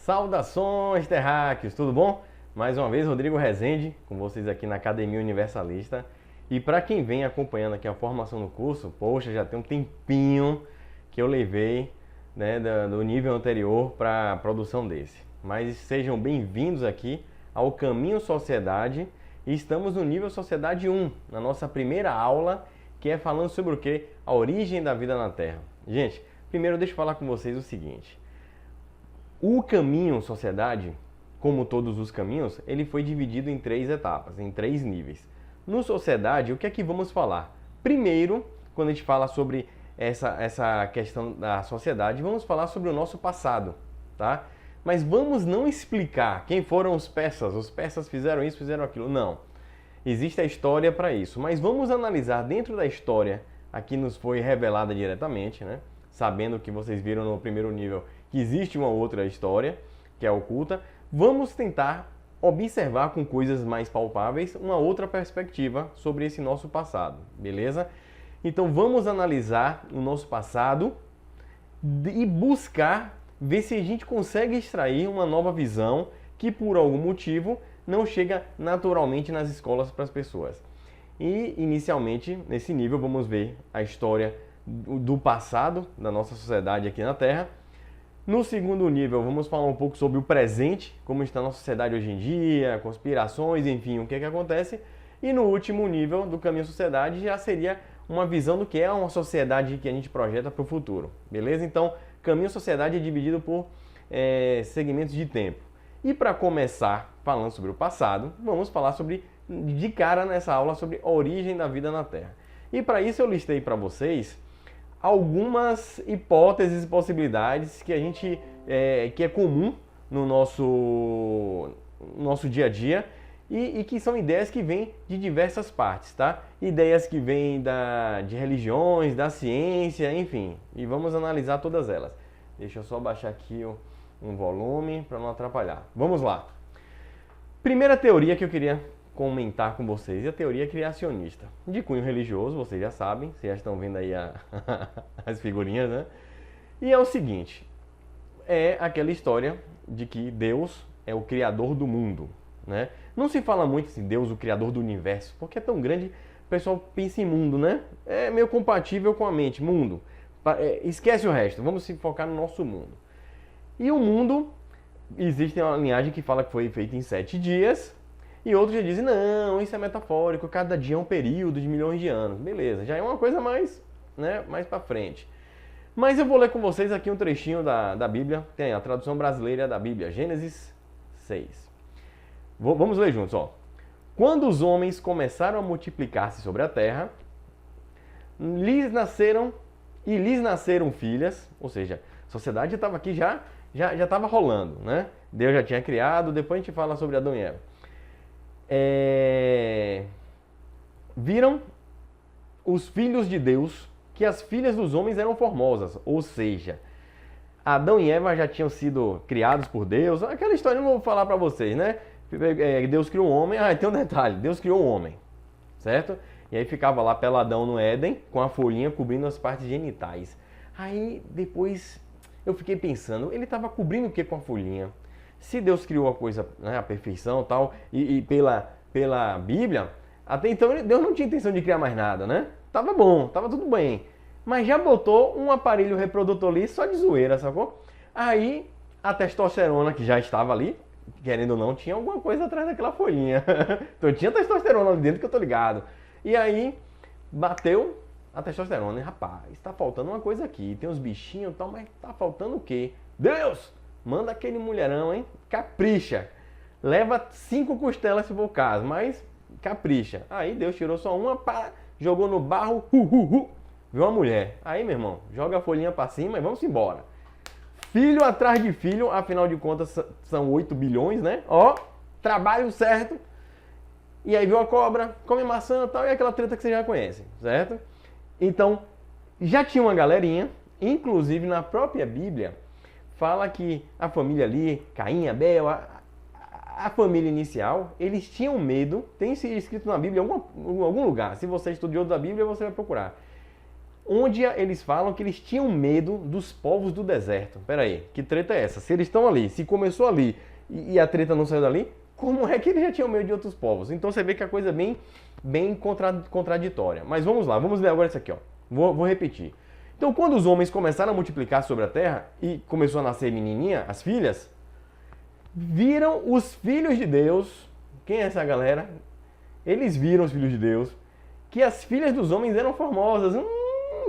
Saudações, terráqueos, tudo bom? Mais uma vez, Rodrigo Rezende, com vocês aqui na Academia Universalista. E para quem vem acompanhando aqui a formação no curso, poxa, já tem um tempinho que eu levei, né, do nível anterior para a produção desse. Mas sejam bem-vindos aqui ao Caminho Sociedade e estamos no nível Sociedade 1, na nossa primeira aula, que é falando sobre o que? A origem da vida na Terra. Gente, primeiro deixa eu falar com vocês o seguinte. O caminho sociedade, como todos os caminhos, ele foi dividido em 3 etapas, em 3 níveis. No sociedade, o que é que vamos falar? Primeiro, quando a gente fala sobre essa questão da sociedade, vamos falar sobre o nosso passado, tá? Mas vamos não explicar quem foram os persas fizeram isso, fizeram aquilo, não. Existe a história para isso, mas vamos analisar dentro da história, aqui nos foi revelada diretamente, né? Sabendo que vocês viram no primeiro nível que existe uma outra história, que é oculta, vamos tentar observar com coisas mais palpáveis uma outra perspectiva sobre esse nosso passado, beleza? Então vamos analisar o nosso passado e buscar ver se a gente consegue extrair uma nova visão que por algum motivo não chega naturalmente nas escolas para as pessoas. E inicialmente, nesse nível, vamos ver a história do passado da nossa sociedade aqui na Terra. No segundo nível, vamos falar um pouco sobre o presente, como está na sociedade hoje em dia, conspirações, enfim, o que é que acontece. E no último nível do Caminho Sociedade já seria uma visão do que é uma sociedade que a gente projeta para o futuro, beleza? Então, Caminho Sociedade é dividido por segmentos de tempo. E para começar falando sobre o passado, vamos falar de cara nessa aula sobre a origem da vida na Terra. E para isso eu listei para vocês algumas hipóteses e possibilidades que a gente que é comum no nosso dia a dia e que são ideias que vêm de diversas partes, tá? Ideias que vêm de religiões, da ciência, enfim. E vamos analisar todas elas. Deixa eu só baixar aqui um volume para não atrapalhar. Vamos lá. Primeira teoria que eu queria comentar com vocês é a teoria criacionista. De cunho religioso, vocês já sabem, vocês já estão vendo aí as figurinhas, né? E é o seguinte, é aquela história de que Deus é o criador do mundo, né? Não se fala muito assim, Deus o criador do universo, porque é tão grande, o pessoal pensa em mundo, né? É meio compatível com a mente, mundo. Esquece o resto, vamos se focar no nosso mundo. E o mundo, existe uma linhagem que fala que foi feito em 7 dias, e outros já dizem, não, isso é metafórico, cada dia é um período de milhões de anos. Beleza, já é uma coisa mais, né, mais pra frente. Mas eu vou ler com vocês aqui um trechinho da Bíblia, tem a tradução brasileira da Bíblia, Gênesis 6. Vamos ler juntos, ó. Quando os homens começaram a multiplicar-se sobre a terra, lhes nasceram filhas, ou seja, a sociedade estava aqui já estava rolando, né? Deus já tinha criado, depois a gente fala sobre Adão e Eva. Viram os filhos de Deus que as filhas dos homens eram formosas, ou seja, Adão e Eva já tinham sido criados por Deus. Aquela história eu não vou falar para vocês, né? Deus criou o homem, tem um detalhe, Deus criou o homem, certo? E aí ficava lá peladão no Éden, com a folhinha cobrindo as partes genitais. Aí depois eu fiquei pensando, ele estava cobrindo o que com a folhinha? Se Deus criou a coisa, né, a perfeição tal, e pela Bíblia, até então Deus não tinha intenção de criar mais nada, né? Tava bom, tava tudo bem. Mas já botou um aparelho reprodutor ali só de zoeira, sacou? Aí a testosterona que já estava ali, querendo ou não, tinha alguma coisa atrás daquela folhinha. Então tinha testosterona ali dentro que eu tô ligado. E aí bateu a testosterona, e rapaz, tá faltando uma coisa aqui. Tem uns bichinhos e tal, mas tá faltando o quê? Deus! Manda aquele mulherão, hein? Capricha. Leva 5 costelas se for o caso, mas capricha. Aí Deus tirou só uma, jogou no barro, viu uma mulher. Aí, meu irmão, joga a folhinha pra cima e vamos embora. Filho atrás de filho, afinal de contas são 8 bilhões, né? Ó, trabalho certo. E aí viu a cobra, come maçã e tal, e aquela treta que você já conhece, certo? Então, já tinha uma galerinha, inclusive na própria Bíblia, fala que a família ali, Caim, Abel, a família inicial, eles tinham medo, tem escrito na Bíblia em algum lugar, se você estudou da Bíblia, você vai procurar. onde eles falam que eles tinham medo dos povos do deserto. Pera aí, que treta é essa? Se eles estão ali, se começou ali e a treta não saiu dali, como é que eles já tinham medo de outros povos? Então você vê que a coisa é bem contraditória. Mas vamos lá, vamos ler agora isso aqui, ó. Vou repetir. Então quando os homens começaram a multiplicar sobre a terra e começou a nascer menininha, as filhas, viram os filhos de Deus. Quem é essa galera? Eles viram os filhos de Deus, que as filhas dos homens eram formosas,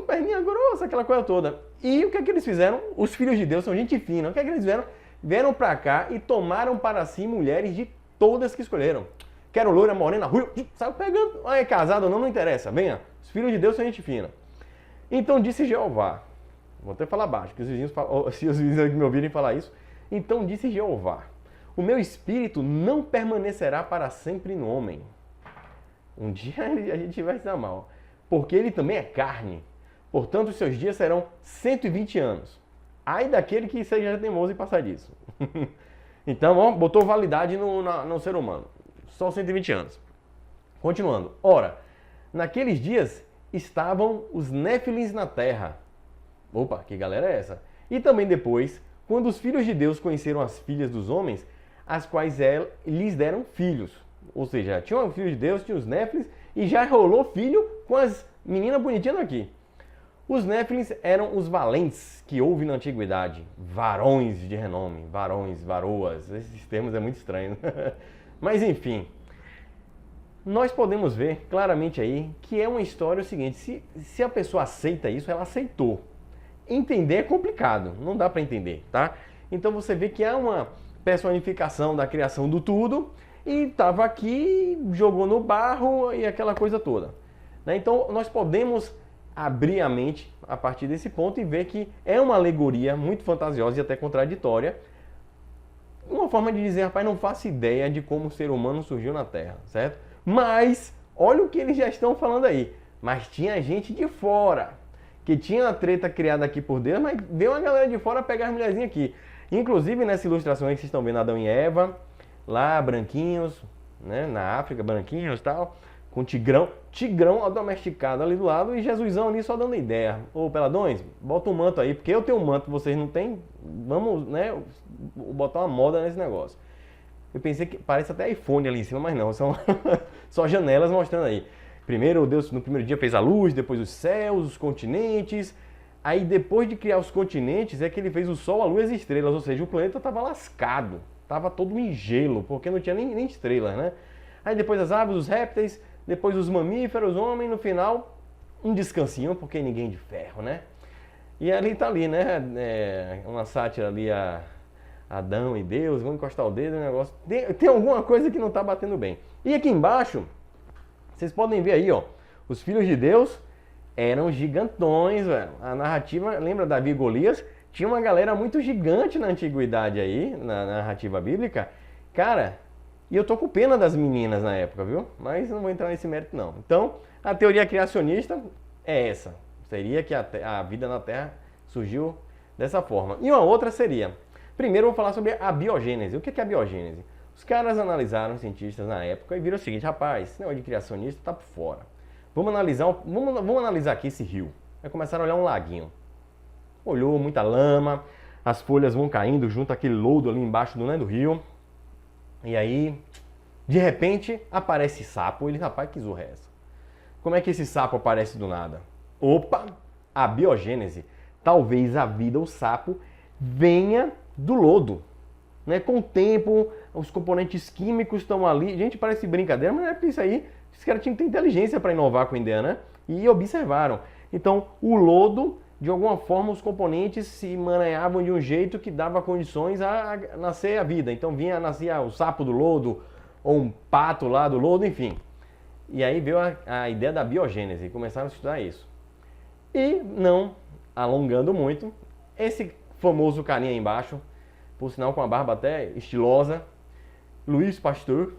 perninha grossa, aquela coisa toda. E o que é que eles fizeram? Os filhos de Deus são gente fina. O que é que eles fizeram? Vieram pra cá e tomaram para si mulheres de todas que escolheram. Quero loira, morena, ruiva, saiu pegando. Ah, é casado ou não, não interessa. Venha, os filhos de Deus são gente fina. Então disse Jeová, vou até falar baixo, que se os vizinhos me ouvirem falar isso. Então disse Jeová, o meu espírito não permanecerá para sempre no homem. Um dia a gente vai se dar mal, porque ele também é carne. Portanto, os seus dias serão 120 anos. Ai daquele que seja teimoso e passar disso. Então, ó, botou validade no ser humano. Só 120 anos. Continuando. Ora, naqueles dias estavam os Néfilins na terra. Opa, que galera é essa? E também depois, quando os filhos de Deus conheceram as filhas dos homens, as quais lhes deram filhos. Ou seja, tinha um filho de Deus, tinha os Néfilins, e já rolou filho com as meninas bonitinhas daqui. Os Néfilins eram os valentes que houve na antiguidade, varões de renome, varões, varoas, esses termos é muito estranho. Mas enfim, nós podemos ver claramente aí que é uma história o seguinte, se a pessoa aceita isso, ela aceitou. Entender é complicado, não dá para entender, tá? Então você vê que há uma personificação da criação do tudo e estava aqui, jogou no barro e aquela coisa toda. Então nós podemos abrir a mente a partir desse ponto e ver que é uma alegoria muito fantasiosa e até contraditória. Uma forma de dizer, rapaz, não faço ideia de como o ser humano surgiu na Terra, certo? Mas, olha o que eles já estão falando aí. Mas tinha gente de fora, que tinha a treta criada aqui por Deus, mas veio uma galera de fora pegar as mulherzinhas aqui. Inclusive, nessa ilustração aí que vocês estão vendo Adão e Eva, lá, branquinhos, né, na África, branquinhos e tal, com tigrão domesticado ali do lado e Jesusão ali só dando ideia. Ô, peladões, bota um manto aí, porque eu tenho um manto, vocês não têm, vamos, né, botar uma moda nesse negócio. Eu pensei que parece até iPhone ali em cima, mas não, são só janelas mostrando aí. Primeiro Deus no primeiro dia fez a luz, depois os céus, os continentes. Aí depois de criar os continentes é que ele fez o sol, a lua e as estrelas, ou seja, o planeta estava lascado, estava todo em gelo, porque não tinha nem estrelas, né? Aí depois as aves, os répteis, depois os mamíferos, o homem, no final, um descansinho, porque ninguém de ferro, né? E ali tá ali, né? Uma sátira ali a Adão e Deus, vão encostar o dedo no negócio. Tem alguma coisa que não tá batendo bem. E aqui embaixo, vocês podem ver aí, ó, os filhos de Deus eram gigantões, velho. A narrativa, lembra Davi e Golias? Tinha uma galera muito gigante na antiguidade aí, na narrativa bíblica. Cara, e eu tô com pena das meninas na época, viu? Mas não vou entrar nesse mérito, não. Então, a teoria criacionista é essa. Seria que a vida na Terra surgiu dessa forma. E uma outra seria... Primeiro eu vou falar sobre a biogênese. O que é a biogênese? Os caras analisaram, os cientistas na época, e viram o seguinte, rapaz, esse negócio de criacionista tá por fora. Vamos analisar aqui esse rio. Aí começaram a olhar um laguinho. Olhou, muita lama, as folhas vão caindo junto àquele lodo ali embaixo do rio. E aí, de repente, aparece sapo. Ele, rapaz, que zorra é essa? Como é que esse sapo aparece do nada? Opa, a biogênese. Talvez a vida, o sapo, venha do lodo. Né? Com o tempo, os componentes químicos estão ali. Gente, parece brincadeira, mas não é porque isso aí, os caras tinham que ter inteligência para inovar com a ideia, né? E observaram. Então, o lodo, de alguma forma, os componentes se emaranhavam de um jeito que dava condições a nascer a vida. Então, nascia o sapo do lodo, ou um pato lá do lodo, enfim. E aí veio a ideia da biogênese, e começaram a estudar isso. E, não alongando muito, esse famoso carinha aí embaixo, por sinal com a barba até estilosa, Louis Pasteur.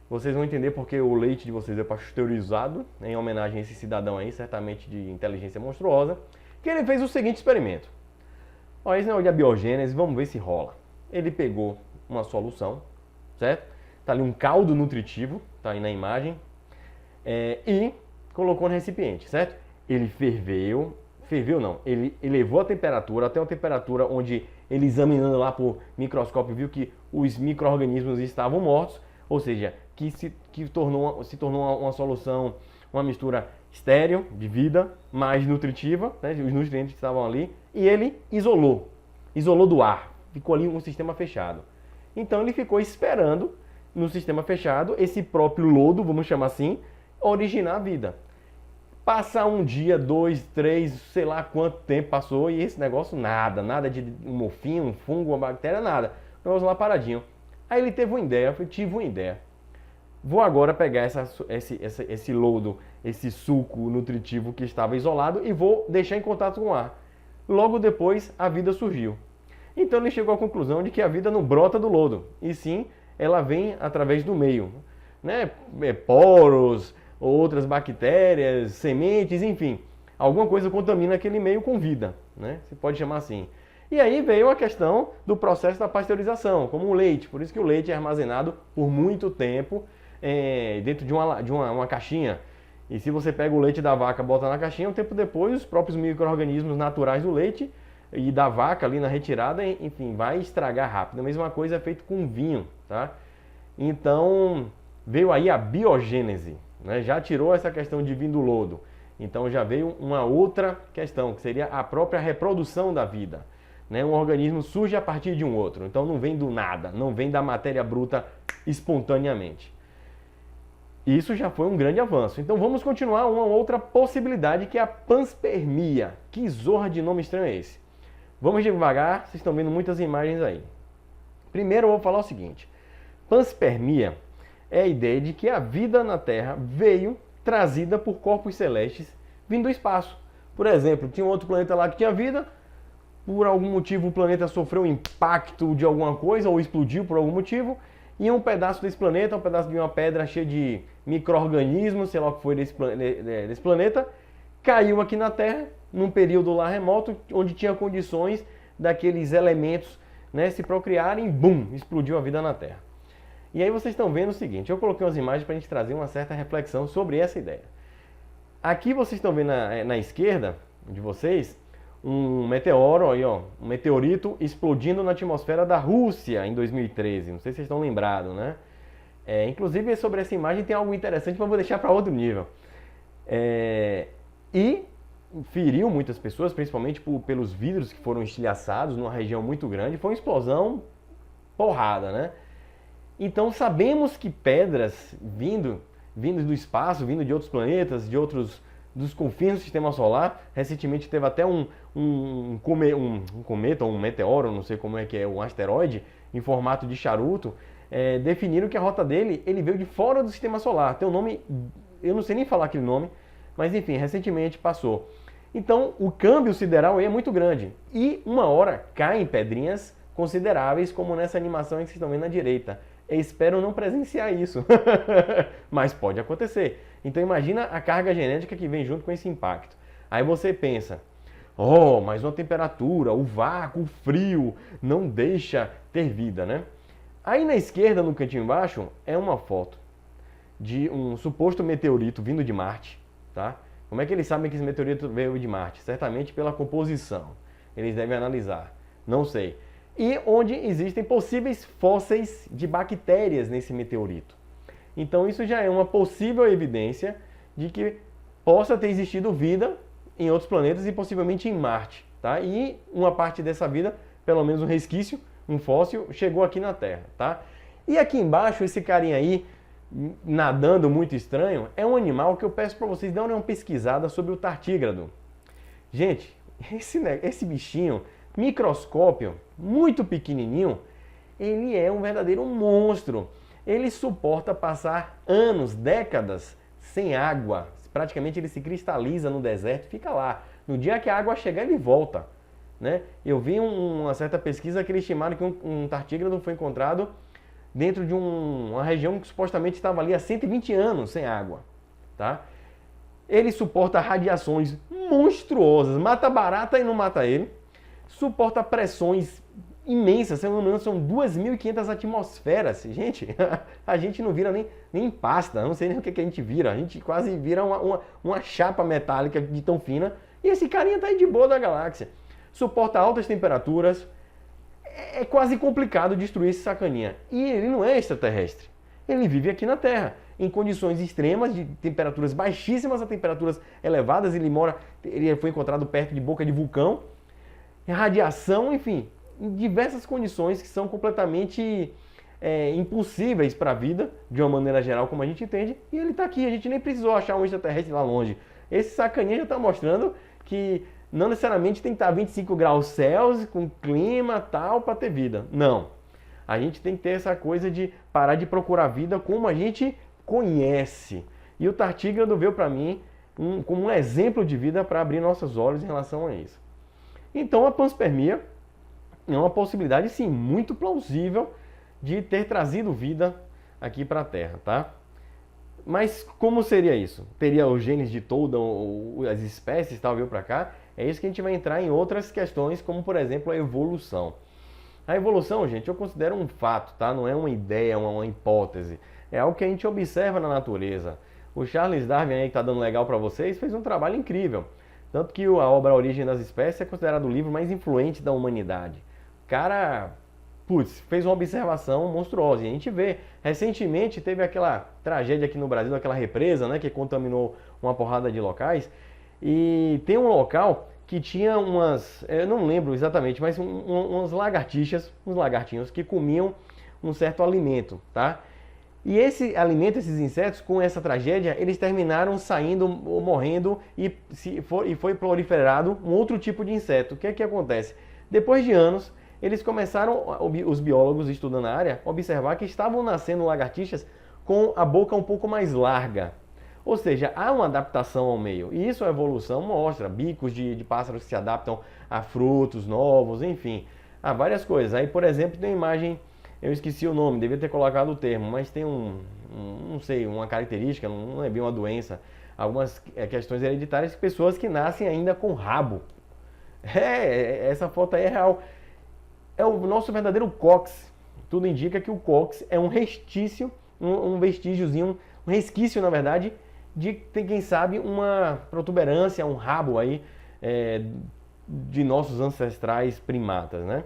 Vocês vão entender porque o leite de vocês é pasteurizado, em homenagem a esse cidadão aí, certamente de inteligência monstruosa, que ele fez o seguinte experimento. Olha, esse negócio de biogênese, vamos ver se rola. Ele pegou uma solução, certo? Tá ali um caldo nutritivo, tá aí na imagem, e colocou no recipiente, certo? ele ferveu não, ele elevou a temperatura até uma temperatura onde ele, examinando lá por microscópio, viu que os micro-organismos estavam mortos, ou seja, se tornou uma solução, uma mistura estéril, de vida, mais nutritiva, né, os nutrientes que estavam ali, e ele isolou do ar, ficou ali um sistema fechado. Então ele ficou esperando, no sistema fechado, esse próprio lodo, vamos chamar assim, originar a vida. Passar um dia, 2, 3, sei lá quanto tempo passou, e esse negócio nada de um morfinho, um fungo, uma bactéria, nada. O negócio lá paradinho. Aí ele teve uma ideia, eu tive uma ideia. Vou agora pegar esse lodo, esse suco nutritivo que estava isolado e vou deixar em contato com o ar. Logo depois, a vida surgiu. Então ele chegou à conclusão de que a vida não brota do lodo, e sim, ela vem através do meio, né? Poros, outras bactérias, sementes, enfim. Alguma coisa contamina aquele meio com vida, né? Você pode chamar assim. E aí veio a questão do processo da pasteurização, como o leite. Por isso que o leite é armazenado por muito tempo dentro de uma caixinha. E se você pega o leite da vaca e bota na caixinha, um tempo depois os próprios micro-organismos naturais do leite e da vaca ali na retirada, enfim, vai estragar rápido. A mesma coisa é feito com vinho, tá? Então veio aí a biogênese, né? Já tirou essa questão de vir do lodo. Então já veio uma outra questão, que seria a própria reprodução da vida, né? Um organismo surge a partir de um outro, então não vem do nada, não vem da matéria bruta espontaneamente. Isso já foi um grande avanço. Então vamos continuar uma outra possibilidade, que é a panspermia. Que zorra de nome estranho é esse? Vamos devagar, vocês estão vendo muitas imagens aí. Primeiro eu vou falar o seguinte. Panspermia é a ideia de que a vida na Terra veio trazida por corpos celestes vindo do espaço. Por exemplo, tinha um outro planeta lá que tinha vida, por algum motivo o planeta sofreu um impacto de alguma coisa ou explodiu por algum motivo, e um pedaço desse planeta, um pedaço de uma pedra cheia de micro-organismos, sei lá o que foi desse planeta, caiu aqui na Terra, num período lá remoto, onde tinha condições daqueles elementos, né, se procriarem, bum, explodiu a vida na Terra. E aí vocês estão vendo o seguinte, eu coloquei umas imagens para a gente trazer uma certa reflexão sobre essa ideia. Aqui vocês estão vendo na esquerda de vocês, um meteoro, aí, ó, um meteorito explodindo na atmosfera da Rússia em 2013. Não sei se vocês estão lembrados, né? Inclusive sobre essa imagem tem algo interessante, mas vou deixar para outro nível. E feriu muitas pessoas, principalmente pelos vidros que foram estilhaçados numa região muito grande. Foi uma explosão porrada, né? Então sabemos que pedras vindo do espaço, vindo de outros planetas, dos confins do sistema solar. Recentemente teve até um cometa ou um meteoro, não sei como é que é, um asteroide, em formato de charuto, definiram que a rota dele, ele veio de fora do sistema solar. Tem um nome, eu não sei nem falar aquele nome, mas enfim, recentemente passou. Então o câmbio sideral aí é muito grande e uma hora caem pedrinhas consideráveis, como nessa animação que vocês estão vendo na direita. Eu espero não presenciar isso, mas pode acontecer. Então imagina a carga genética que vem junto com esse impacto. Aí você pensa, mas uma temperatura, o vácuo, o frio, não deixa ter vida, né? Aí na esquerda, no cantinho embaixo, é uma foto de um suposto meteorito vindo de Marte, tá? Como é que eles sabem que esse meteorito veio de Marte? Certamente pela composição. Eles devem analisar, não sei. E onde existem possíveis fósseis de bactérias nesse meteorito. Então isso já é uma possível evidência de que possa ter existido vida em outros planetas e possivelmente em Marte, tá? E uma parte dessa vida, pelo menos um resquício, um fóssil, chegou aqui na Terra, tá? E aqui embaixo, esse carinha aí, nadando muito estranho, é um animal que eu peço para vocês darem uma pesquisada sobre o tartígrado. Gente, esse bichinho, microscópio, muito pequenininho, ele é um verdadeiro monstro. Ele suporta passar anos, décadas sem água. Praticamente ele se cristaliza no deserto e fica lá. No dia que a água chegar, ele volta, né? Eu vi uma certa pesquisa que eles estimaram que um tartígrado foi encontrado dentro de uma região que supostamente estava ali há 120 anos sem água, tá? Ele suporta radiações monstruosas, mata barata e não mata ele. Suporta pressões imensas, se eu não me engano, são 2.500 atmosferas. Gente, a gente não vira nem pasta, não sei nem o que a gente vira. A gente quase vira uma chapa metálica de tão fina. E esse carinha tá aí de boa da galáxia. Suporta altas temperaturas. É quase complicado destruir esse sacaninha. E ele não é extraterrestre. Ele vive aqui na Terra, em condições extremas, de temperaturas baixíssimas a temperaturas elevadas. Ele foi encontrado perto de boca de vulcão, radiação, enfim, em diversas condições que são completamente impossíveis para a vida, de uma maneira geral, como a gente entende. E ele está aqui, a gente nem precisou achar um extraterrestre lá longe. Esse sacaninha já está mostrando que não necessariamente tem que estar a 25 graus Celsius, com clima tal, para ter vida. Não. A gente tem que ter essa coisa de parar de procurar vida como a gente conhece. E o tardígrado veio para mim como um exemplo de vida para abrir nossos olhos em relação a isso. Então a panspermia é uma possibilidade, sim, muito plausível de ter trazido vida aqui para a Terra, tá? Mas como seria isso? Teria os genes de todas as espécies, tal, veio para cá? É isso que a gente vai entrar em outras questões, como por exemplo a evolução. A evolução, gente, eu considero um fato, tá? Não é uma ideia, uma hipótese. É algo que a gente observa na natureza. O Charles Darwin aí, que tá dando legal para vocês, fez um trabalho incrível. Tanto que a obra A Origem das Espécies é considerado o livro mais influente da humanidade. O cara, fez uma observação monstruosa. E a gente vê, recentemente teve aquela tragédia aqui no Brasil, aquela represa, né, que contaminou uma porrada de locais. E tem um local que tinha eu não lembro exatamente, mas umas lagartixas, uns lagartinhos que comiam um certo alimento, tá? E esse alimento, esses insetos, com essa tragédia, eles terminaram saindo ou morrendo e foi proliferado um outro tipo de inseto. O que é que acontece? Depois de anos, eles começaram, os biólogos estudando a área, a observar que estavam nascendo lagartixas com a boca um pouco mais larga. Ou seja, há uma adaptação ao meio. E isso a evolução mostra. Bicos de pássaros que se adaptam a frutos novos, enfim. Há várias coisas. Aí, por exemplo, tem uma imagem, eu esqueci o nome, devia ter colocado o termo, mas tem não sei, uma característica, não é bem uma doença. Algumas questões hereditárias de pessoas que nascem ainda com rabo. Essa foto aí é real. É o nosso verdadeiro cóccix. Tudo indica que o cóccix é um restício, um vestígiozinho, um resquício, na verdade, de, quem sabe, uma protuberância, um rabo aí de nossos ancestrais primatas, né?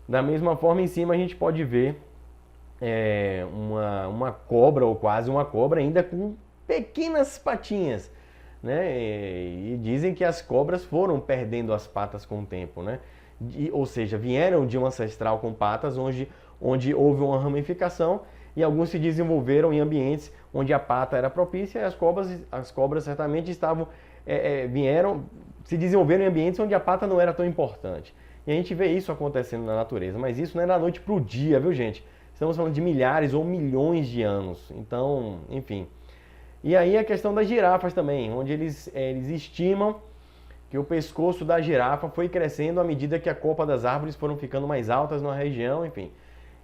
Da mesma forma, em cima a gente pode ver uma cobra, ou quase uma cobra, ainda com pequenas patinhas, né? E dizem que as cobras foram perdendo as patas com o tempo, né? Ou seja, vieram de um ancestral com patas, onde houve uma ramificação, e alguns se desenvolveram em ambientes onde a pata era propícia, e as cobras certamente se desenvolveram em ambientes onde a pata não era tão importante. E a gente vê isso acontecendo na natureza, mas isso não é da noite para o dia, viu, gente? Estamos falando de milhares ou milhões de anos. Então, enfim. E aí a questão das girafas também, onde eles estimam que o pescoço da girafa foi crescendo à medida que a copa das árvores foram ficando mais altas na região, enfim.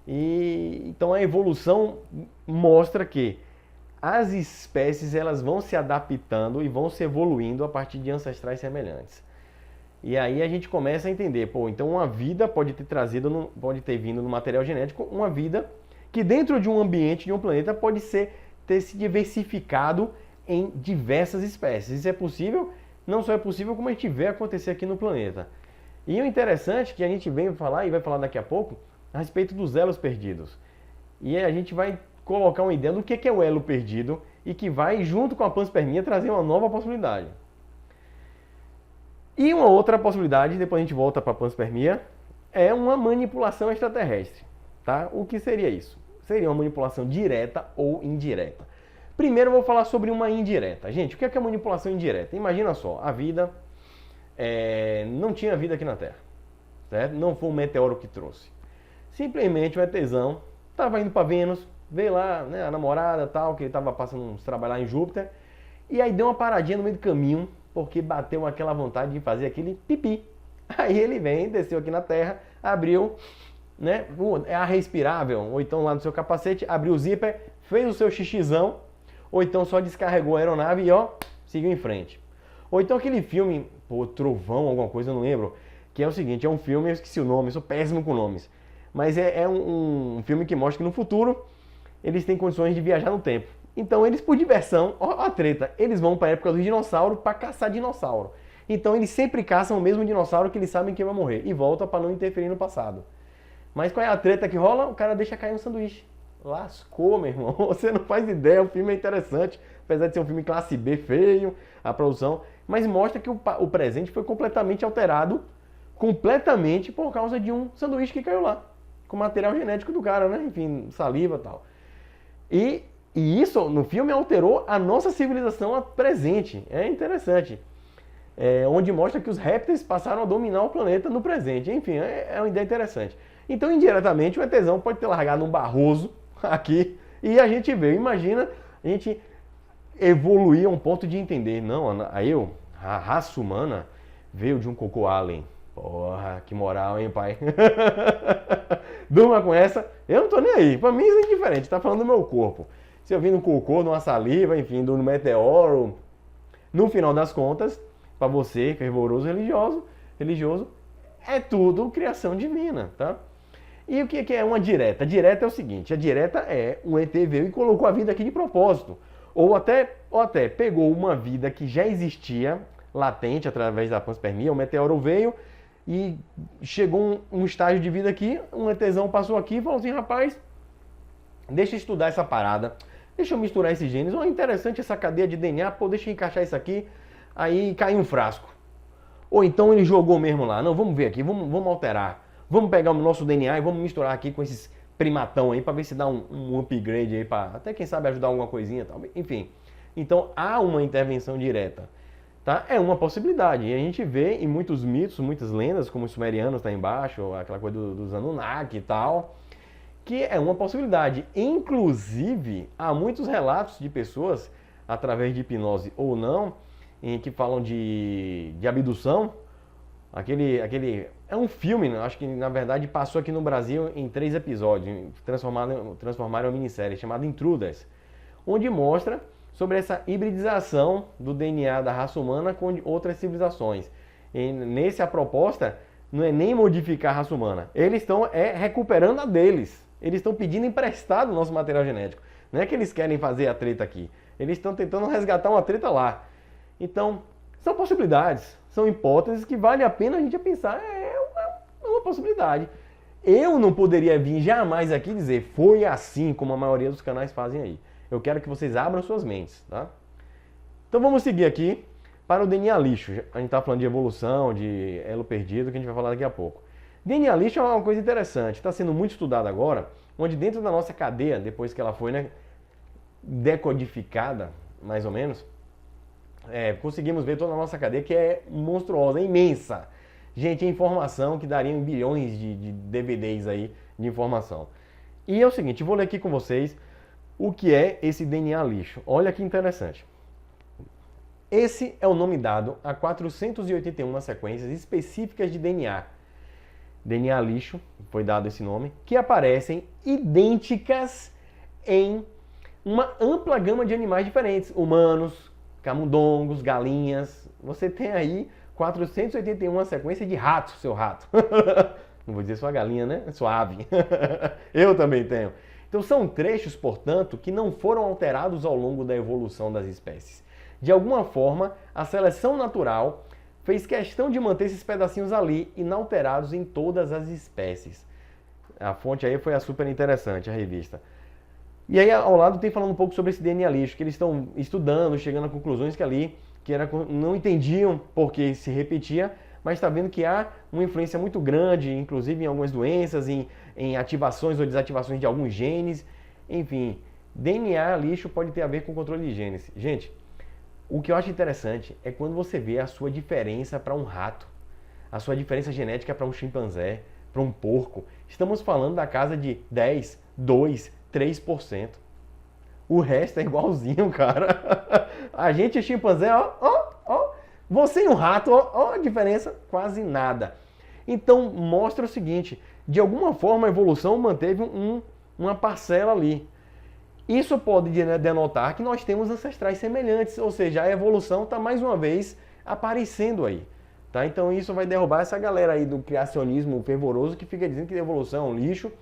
Então a evolução mostra que as espécies elas vão se adaptando e vão se evoluindo a partir de ancestrais semelhantes. E aí a gente começa a entender, então uma vida pode ter vindo no material genético, uma vida que dentro de um ambiente, de um planeta, pode ter se diversificado em diversas espécies. Isso é possível? Não só é possível, como a gente vê acontecer aqui no planeta. E o interessante é que a gente vem falar, e vai falar daqui a pouco, a respeito dos elos perdidos. E a gente vai colocar uma ideia do que é o elo perdido e que vai, junto com a panspermia, trazer uma nova possibilidade. E uma outra possibilidade, depois a gente volta para a panspermia, é uma manipulação extraterrestre. Tá? O que seria isso? Seria uma manipulação direta ou indireta. Primeiro eu vou falar sobre uma indireta. Gente, o que é manipulação indireta? Imagina só, a vida não tinha vida aqui na Terra. Certo? Não foi um meteoro que trouxe. Simplesmente o ETzão estava indo para Vênus, veio lá, né, a namorada tal, que ele estava passando uns trabalhos lá em Júpiter, e aí deu uma paradinha no meio do caminho, porque bateu aquela vontade de fazer aquele pipi. Aí ele desceu aqui na Terra, abriu, né, ar respirável, ou então lá no seu capacete, abriu o zíper, fez o seu xixizão, ou então só descarregou a aeronave e seguiu em frente. Ou então aquele filme, Trovão, alguma coisa, eu não lembro, que é o seguinte, é um filme, eu esqueci o nome, eu sou péssimo com nomes, mas é um filme que mostra que no futuro eles têm condições de viajar no tempo. Então eles, por diversão, ó a treta, eles vão para a época do dinossauro para caçar dinossauro. Então eles sempre caçam o mesmo dinossauro que eles sabem que vai morrer e volta para não interferir no passado. Mas qual é a treta que rola? O cara deixa cair um sanduíche. Lascou, meu irmão. Você não faz ideia, o filme é interessante, apesar de ser um filme classe B feio, a produção, mas mostra que o presente foi completamente alterado, completamente por causa de um sanduíche que caiu lá, com material genético do cara, né? Enfim, saliva e tal. E isso, no filme, alterou a nossa civilização presente. É interessante. Onde mostra que os répteis passaram a dominar o planeta no presente. Enfim, é uma ideia interessante. Então, indiretamente, o ETzão pode ter largado um Barroso aqui e a gente veio. Imagina a gente evoluir a um ponto de entender. Não, a raça humana veio de um cocô alien. Porra, que moral, hein, pai? Durma com essa. Eu não tô nem aí. Pra mim isso é indiferente. Tá falando do meu corpo. Se eu vim no cocô, numa saliva, enfim, no meteoro. No final das contas, para você, fervoroso religioso, é tudo criação divina, tá? E o que é uma direta? A direta é o seguinte, a direta é um ET veio e colocou a vida aqui de propósito. Ou até pegou uma vida que já existia, latente, através da panspermia, o meteoro veio e chegou um estágio de vida aqui, um ETzão passou aqui e falou assim, rapaz, deixa eu estudar essa parada, deixa eu misturar esses genes, oh, interessante essa cadeia de DNA, pô, deixa eu encaixar isso aqui, aí caiu um frasco. Ou então ele jogou mesmo lá, não, vamos ver aqui, vamos alterar, vamos pegar o nosso DNA e vamos misturar aqui com esses primatão aí, para ver se dá um upgrade aí, para até quem sabe ajudar alguma coisinha e tal, enfim. Então há uma intervenção direta. Tá? É uma possibilidade. E a gente vê em muitos mitos, muitas lendas, como os sumerianos está embaixo, aquela coisa dos Anunnaki e tal, que é uma possibilidade. Inclusive, há muitos relatos de pessoas, através de hipnose ou não, em que falam de abdução. É um filme, né? Acho que na verdade passou aqui no Brasil em 3 episódios, transformaram em uma minissérie chamada Intruders, onde mostra sobre essa hibridização do DNA da raça humana com outras civilizações. E a proposta não é nem modificar a raça humana, eles estão recuperando a deles. Eles estão pedindo emprestado o nosso material genético. Não é que eles querem fazer a treta aqui, eles estão tentando resgatar uma treta lá. Então, são possibilidades, são hipóteses que vale a pena a gente pensar, é uma possibilidade. Eu não poderia vir jamais aqui dizer, foi assim como a maioria dos canais fazem aí. Eu quero que vocês abram suas mentes, tá? Então vamos seguir aqui para o DNA lixo. A gente está falando de evolução, de elo perdido, que a gente vai falar daqui a pouco. DNA lixo é uma coisa interessante, está sendo muito estudado agora, onde dentro da nossa cadeia, depois que ela foi, né, decodificada, mais ou menos, conseguimos ver toda a nossa cadeia, que é monstruosa, é imensa. Gente, é informação que daria bilhões de DVDs aí de informação. E é o seguinte, vou ler aqui com vocês o que é esse DNA lixo. Olha que interessante. Esse é o nome dado a 481 sequências específicas de DNA. DNA lixo, foi dado esse nome, que aparecem idênticas em uma ampla gama de animais diferentes. Humanos, camundongos, galinhas. Você tem aí 481 sequências de rato, seu rato. Não vou dizer sua galinha, né? Sua ave. Eu também tenho. Então são trechos, portanto, que não foram alterados ao longo da evolução das espécies. De alguma forma, a seleção natural fez questão de manter esses pedacinhos ali, inalterados em todas as espécies. A fonte aí foi a super interessante, a revista. E aí ao lado tem falando um pouco sobre esse DNA lixo, que eles estão estudando, chegando a conclusões que não entendiam porque se repetia, mas está vendo que há uma influência muito grande, inclusive em algumas doenças, em ativações ou desativações de alguns genes. Enfim, DNA lixo pode ter a ver com controle de genes. Gente, o que eu acho interessante é quando você vê a sua diferença para um rato, a sua diferença genética para um chimpanzé, para um porco. Estamos falando da casa de 10, 2, 3%. O resto é igualzinho, cara. A gente é chimpanzé, ó. Você e um rato, ó a diferença, quase nada. Então mostra o seguinte, de alguma forma a evolução manteve uma parcela ali. Isso pode denotar que nós temos ancestrais semelhantes, ou seja, a evolução está mais uma vez aparecendo aí. Tá? Então isso vai derrubar essa galera aí do criacionismo fervoroso que fica dizendo que a evolução é um lixo.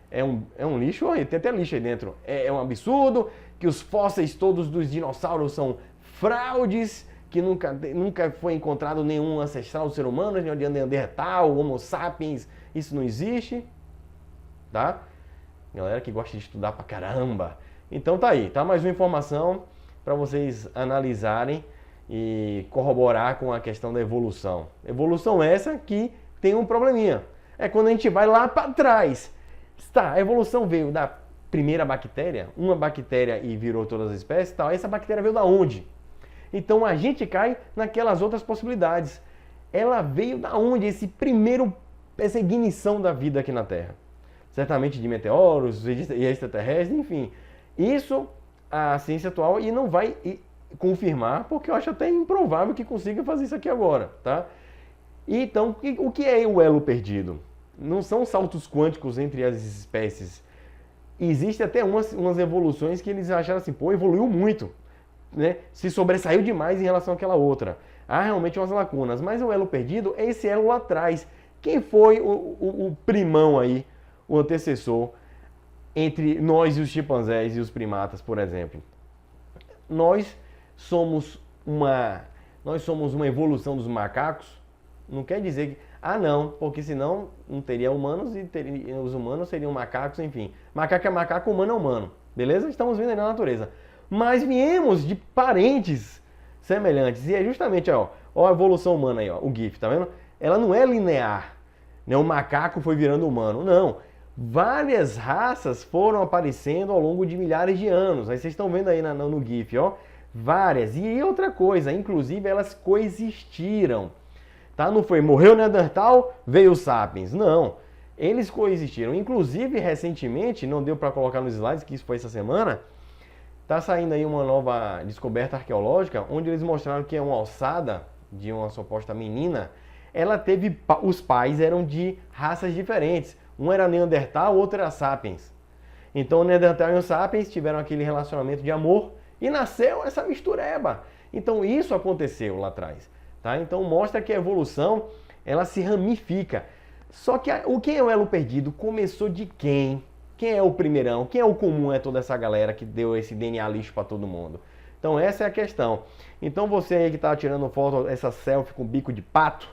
É um lixo, tem até lixo aí dentro. É um absurdo, que os fósseis todos dos dinossauros são fraudes, que nunca foi encontrado nenhum ancestral do ser humano, nem de Neandertal, Homo sapiens, isso não existe. Tá? Galera que gosta de estudar pra caramba. Então tá aí, tá? Mais uma informação para vocês analisarem e corroborar com a questão da evolução. Evolução essa que tem um probleminha. É quando a gente vai lá para trás. Tá, a evolução veio da primeira bactéria, uma bactéria e virou todas as espécies, tal. Essa bactéria veio da onde? Então a gente cai naquelas outras possibilidades. Ela veio da onde? Essa ignição da vida aqui na Terra. Certamente de meteoros e extraterrestres, enfim. Isso a ciência atual e não vai confirmar, porque eu acho até improvável que consiga fazer isso aqui agora, tá? Então, o que é o elo perdido? Não são saltos quânticos entre as espécies. Existem até umas evoluções que eles acharam assim, pô, evoluiu muito, né? Se sobressaiu demais em relação àquela outra. Há realmente umas lacunas, mas o elo perdido é esse elo lá atrás. Quem foi o primão aí, o antecessor entre nós e os chimpanzés e os primatas, por exemplo? Nós somos uma evolução dos macacos. Não quer dizer que... Ah, não, porque senão não teria humanos e os humanos seriam macacos, enfim. Macaco é macaco, humano é humano. Beleza? Estamos vendo aí na natureza. Mas viemos de parentes semelhantes. E é justamente, ó a evolução humana aí, ó, o GIF, tá vendo? Ela não é linear. Né? O macaco foi virando humano. Não. Várias raças foram aparecendo ao longo de milhares de anos. Aí vocês estão vendo aí no GIF, ó. Várias. E outra coisa, inclusive elas coexistiram. Tá? Não foi morreu o Neandertal, veio o Sapiens. Não. Eles coexistiram. Inclusive, recentemente, não deu para colocar nos slides, que isso foi essa semana, tá saindo aí uma nova descoberta arqueológica, onde eles mostraram que é uma ossada de uma suposta menina, ela teve... Os pais eram de raças diferentes. Um era Neandertal, o outro era Sapiens. Então o Neandertal e o Sapiens tiveram aquele relacionamento de amor e nasceu essa mistureba. Então isso aconteceu lá atrás. Tá? Então mostra que a evolução ela se ramifica. Só que o que é o elo perdido? Começou de quem? Quem é o primeirão? Quem é o comum? É toda essa galera que deu esse DNA lixo para todo mundo. Então essa é a questão. Então você aí que está tirando foto, essa selfie com bico de pato,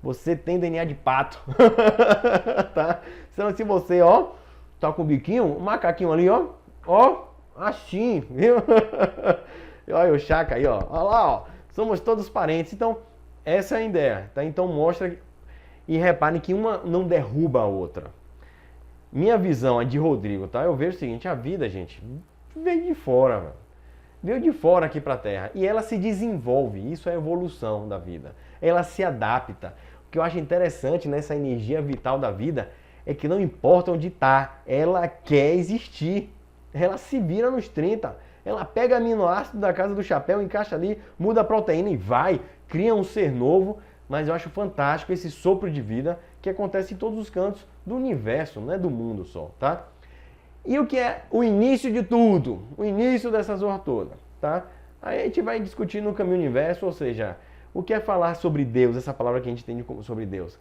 você tem DNA de pato. Tá? Então se você, ó, tá com o biquinho, o macaquinho ali, ó, assim, viu? Olha o Chaka aí, ó. Olha lá, ó. Somos todos parentes. Então, essa é a ideia, tá? Então mostra e reparem que uma não derruba a outra. Minha visão é de Rodrigo, tá? Eu vejo o seguinte, a vida, gente, veio de fora, mano. Veio de fora aqui pra Terra. E ela se desenvolve. Isso é a evolução da vida. Ela se adapta. O que eu acho interessante nessa energia vital da vida é que não importa onde tá, ela quer existir. Ela se vira nos 30. Ela pega aminoácido da casa do chapéu, encaixa ali, muda a proteína e vai, cria um ser novo. Mas eu acho fantástico esse sopro de vida que acontece em todos os cantos do universo, não é do mundo só, tá? E o que é o início de tudo? O início dessa zorra toda, tá? Aí a gente vai discutir no caminho universo, ou seja, o que é falar sobre Deus, essa palavra que a gente tem sobre Deus?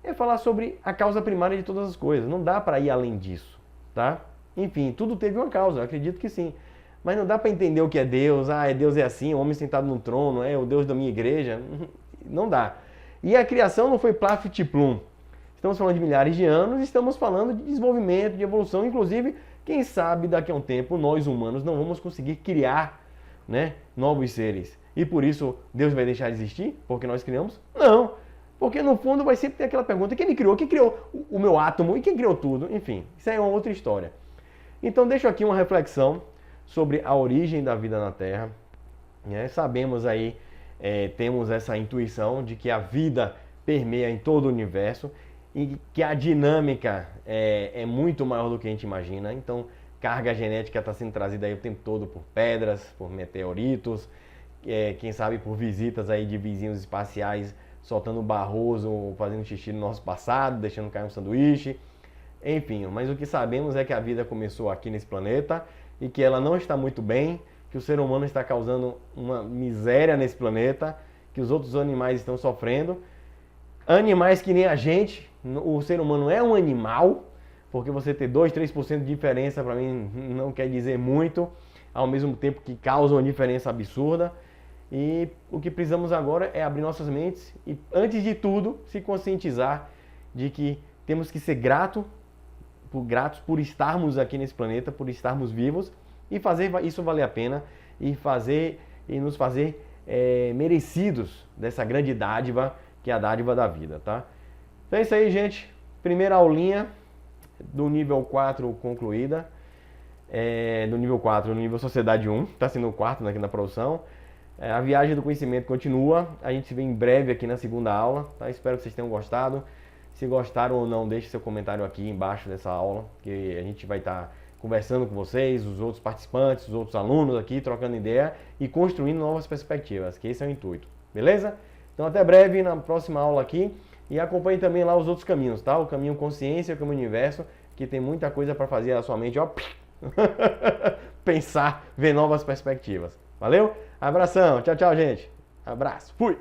É falar sobre a causa primária de todas as coisas, não dá para ir além disso, tá? Enfim, tudo teve uma causa, eu acredito que sim. Mas não dá para entender o que é Deus, Deus é assim, o homem sentado no trono, é o Deus da minha igreja, não dá. E a criação não foi plafit-plum. Estamos falando de milhares de anos, estamos falando de desenvolvimento, de evolução, inclusive, quem sabe daqui a um tempo nós humanos não vamos conseguir criar, né, novos seres. E por isso Deus vai deixar de existir? Porque nós criamos? Não. Porque no fundo vai sempre ter aquela pergunta, quem me criou? Quem criou o meu átomo? E quem criou tudo? Enfim, isso aí é uma outra história. Então deixo aqui uma reflexão sobre a origem da vida na Terra. Né? Sabemos aí, temos essa intuição de que a vida permeia em todo o universo e que a dinâmica é muito maior do que a gente imagina. Então, carga genética está sendo trazida aí o tempo todo por pedras, por meteoritos, quem sabe por visitas aí de vizinhos espaciais soltando barroso, fazendo xixi no nosso passado, deixando cair um sanduíche. Enfim, mas o que sabemos é que a vida começou aqui nesse planeta e que ela não está muito bem, que o ser humano está causando uma miséria nesse planeta, que os outros animais estão sofrendo Animais que nem a gente, o ser humano é um animal, porque você ter 2, 3% de diferença para mim não quer dizer muito, ao mesmo tempo que causa uma diferença absurda. E o que precisamos agora é abrir nossas mentes e, antes de tudo, se conscientizar de que temos que ser gratos por estarmos aqui nesse planeta, por estarmos vivos e fazer isso valer a pena e nos fazer merecidos dessa grande dádiva que é a dádiva da vida, tá? Então é isso aí, gente. Primeira aulinha do nível 4 concluída. Do nível 4 no nível Sociedade 1, está sendo o quarto aqui na produção. A viagem do conhecimento continua. A gente se vê em breve aqui na segunda aula, tá? Espero que vocês tenham gostado. Se gostaram ou não, deixe seu comentário aqui embaixo dessa aula, que a gente vai estar conversando com vocês, os outros participantes, os outros alunos aqui, trocando ideia e construindo novas perspectivas, que esse é o intuito, beleza? Então até breve na próxima aula aqui e acompanhe também lá os outros caminhos, tá? O caminho consciência, o caminho universo, que tem muita coisa para fazer na sua mente, ó, pensar, ver novas perspectivas. Valeu? Abração, tchau, tchau, gente. Abraço, fui!